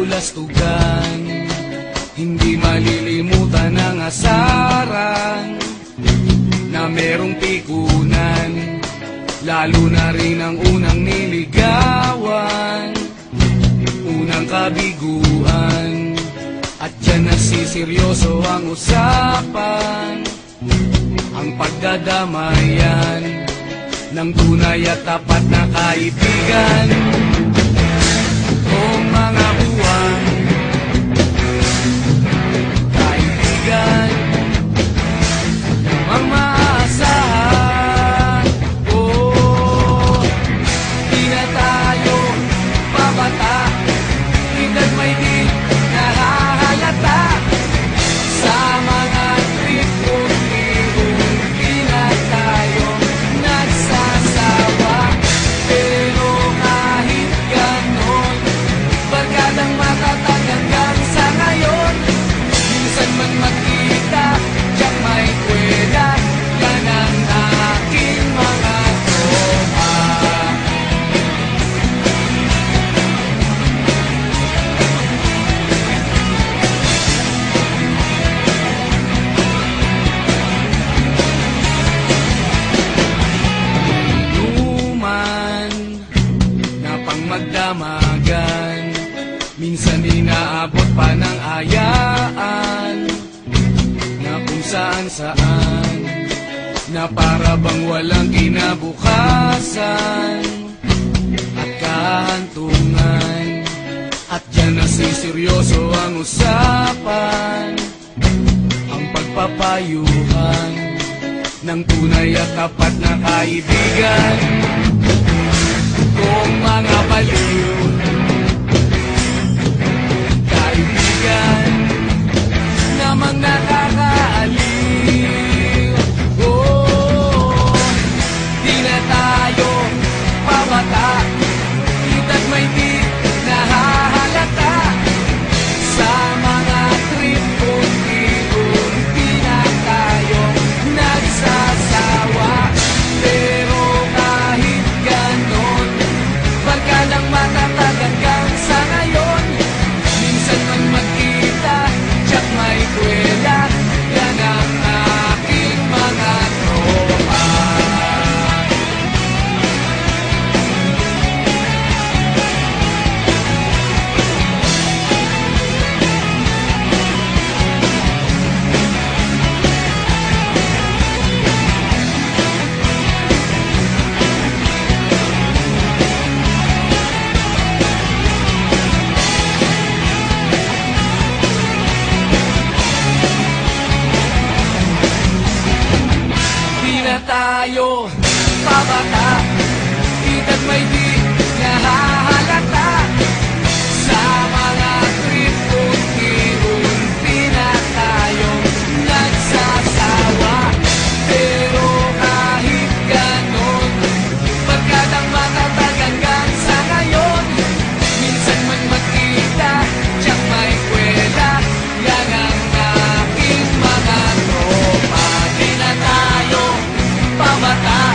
kabulastugan. Hindi malilimutan ang asaran na merong pikunan, lalo na rin ang unang niligawan, unang kabiguan. At dyan nagsiseryoso ang usapan, ang pagdadamayan ng tunay at tapat na kaibigan. O mga buwan, kaibigan, namang maaasahan. Oh, di na tayo babata, edad may di nahahalata. Sa mga trip unti-unti na tayo nagsasawa. Pero kahit ganon, barkadang matatag hanggang sa ngayon. Minsan man magkita, diyak may kwela, yan ang aking mga tropa. Inuman na pang magdamagan, minsan inaabot pa ng ayaan, na kung saan-saan, na para bang walang kinabukasan at kahantungan. At dyan nasiseryoso ang usapan, ang pagpapayuhan ng tunay at tapat na kaibigan. Kung mga baliw, kaibigan, namang nakakaaliw. Oh, di na tayo pabata, edad may di nahahalata. Sa mga trip unti-unti na tayo nagsasawa. Pero kahit ganon, barkadang matatag hanggang sa ngayon. Minsan man magkita, tiyak may kwela, yan ang aking mga tropa. Di na tayo pabata, edad may di nahahalata. Sa mga trip unti-unti na tayo nagsasawa. Pero kahit ganon, barkadang matatag hanggang sa ngayon. Minsan man magkita, tiyak may kwela, yan ang aking mga tropa. Di na tayo pabata,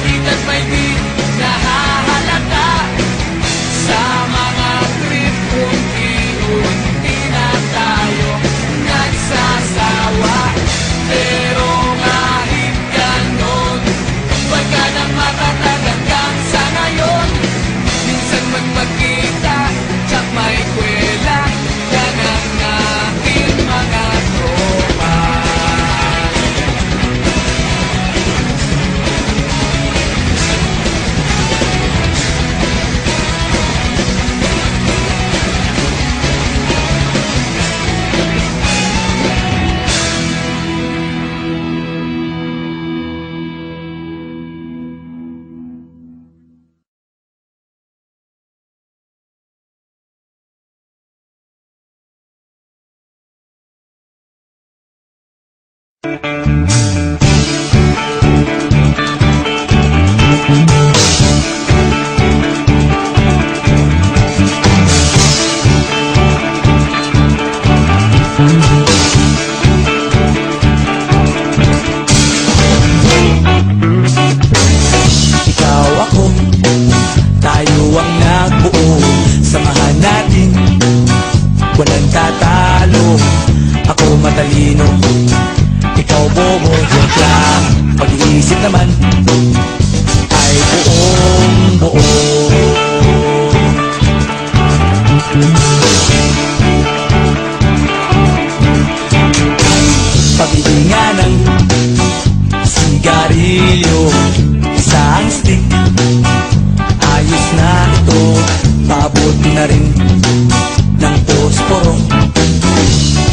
edad may di nahahalata. Sa mga trip unti-unti na tayo nagsasawa. Pero kahit ganon, barkadang matatag hanggang sa ngayon. Minsan man magkita, tiyak may kwela, yan ang aking mga tropa. naman ay buong buo. Pabili nga ng sigarilyo, isang stick, ayos na ito. Paabot na rin ng posporo.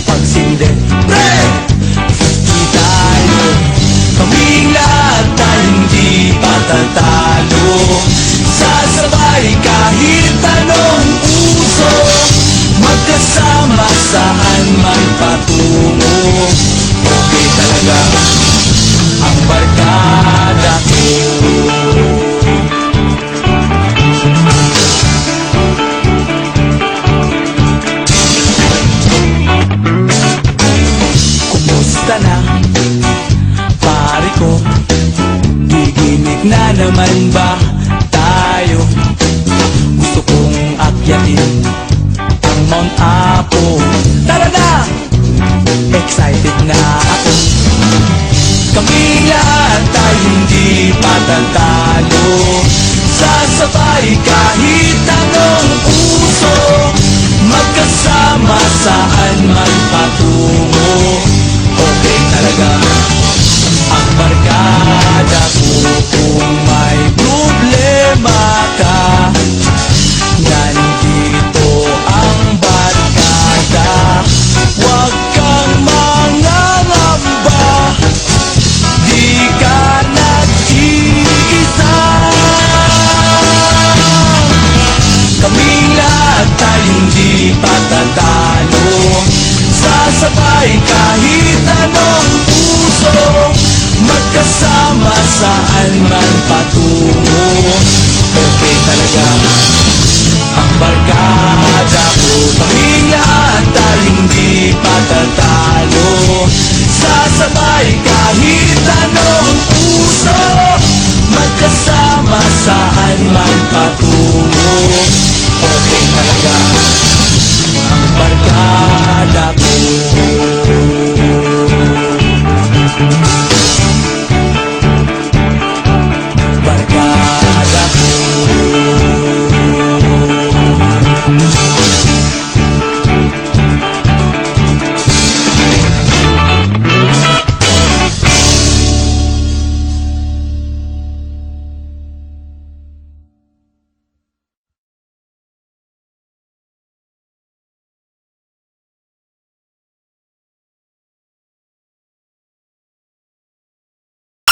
Pagsinde, pre! Fifty tayo, kaming lahat ay hindi patatalo. Sasabay kahit anong uso, magkasama saan man patungo. Okay talaga ang barkada ko. Kumusta na, pare ko? Giginig na naman ba tayo? Gusto kong akyatin ang Mount Apo. Tara na! Excited na ako. Kami lahat ay hindi patatalo. Sasabay kahit anong uso, magkasama saan man patungo. Okay talaga ang barkada ko. Kung may problema ka, nandito ang barkada. Huwag kang mangangamba, di ka nag-iisa. Kaming lahat ay hindi patatalo. Sasabay kahit anong puso, magkasama saan man patungo. Okay talaga ang barkada ko. Kaming lahat ay hindi patatalo. Sasabay kahit anong puso, magkasama saan man patungo. Okay talaga ang barkada ko.